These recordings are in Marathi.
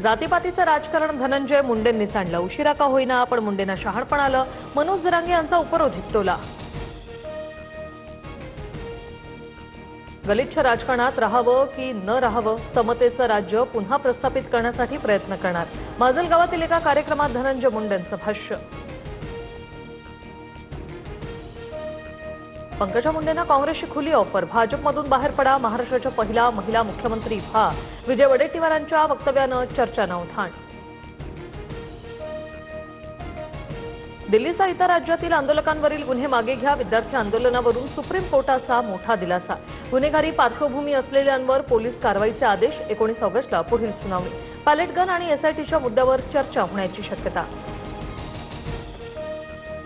जातीपातीचं राजकारण धनंजय मुंडेंनी सांडलं. उशिरा का होईना पण मुंडेंना शहाणपण आलं. मनोज जरांगे यांचा उपरोध हिपटवला. गलिच्छ राजकारणात राहावं की न राहावं, समतेचं राज्य पुन्हा प्रस्थापित करण्यासाठी प्रयत्न करणार. माजलगावातील एका कार्यक्रमात धनंजय मुंडेंचं भाष्य. पंकजा मुंडेंना काँग्रेसची खुली ऑफर. भाजपमधून बाहेर पडा, महाराष्ट्राच्या पहिला महिला मुख्यमंत्री व्हा. विजय वडेट्टीवारांच्या वक्तव्यानं चर्चांना उधाण. दिल्लीसह इतर राज्यातील आंदोलकांवरील गुन्हे मागे घ्या. विद्यार्थी आंदोलनावरून सुप्रीम कोर्टाचा मोठा दिलासा. गुन्हेगारी पार्श्वभूमी असलेल्यांवर पोलीस कारवाईचे आदेश. 19 ऑगस्टला पुढील सुनावणी. पॅलेट गन आणि एसआयटीच्या मुद्द्यावर चर्चा होण्याची शक्यता.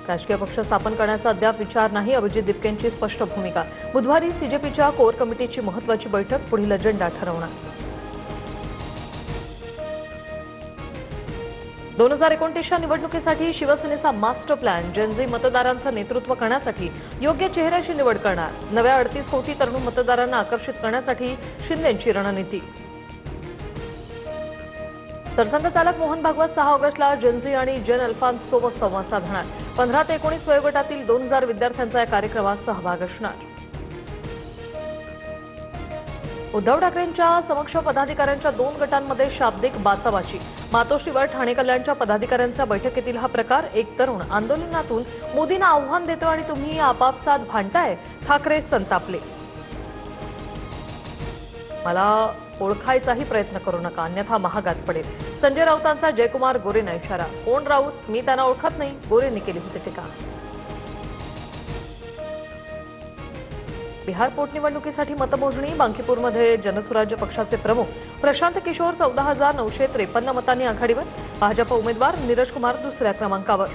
राजकीय पक्ष स्थापन करण्याचा अद्याप विचार नाही. अभिजित दिपकेंची स्पष्ट भूमिका. बुधवारी सीजेपीच्या कोर कमिटीची महत्त्वाची बैठक. पुढील अजेंडा ठरवणार. 2029च्या निवडणुकीसाठी शिवसेनेचा मास्टर प्लॅन. जनझी मतदारांचं नेतृत्व करण्यासाठी योग्य चेहऱ्याची निवड करणार. नव्या 38 कोटी तरुण मतदारांना आकर्षित करण्यासाठी शिंदेंची रणनीती. सरसंघचालक मोहन भागवत 6 ऑगस्टला जनझी आणि जेन अल्फांसोबत संवाद साधणार. 15 ते 19 वयोगटातील 2000 विद्यार्थ्यांचा या कार्यक्रमात सहभाग असणार. उद्धव ठाकरेंच्या समक्ष पदाधिकाऱ्यांच्या 2 गटांमध्ये शाब्दिक बाचाबाची. मातोश्रीवर ठाणे कल्याणच्या पदाधिकाऱ्यांच्या बैठकीतील हा प्रकार. एक तरुण आंदोलनातून मोदींना आव्हान देतो आणि तुम्ही आपापसात भांडताय. ठाकरे संतापले. मला ओळखायचाही प्रयत्न करू नका, अन्यथा महागात पडेल. संजय राऊतांचा जयकुमार गोरेंना इशारा. कोण राऊत? मी त्यांना ओळखत नाही, गोरेंनी केली होती टीका. बिहार पोटनिवडणुकीसाठी मतमोजणी. बांकीपूरमध्ये जनसुराज्य पक्षाचे प्रमुख प्रशांत किशोर 14,953 मतांनी आघाडीवर. भाजप उमेदवार नीरज कुमार दुसऱ्या क्रमांकावर.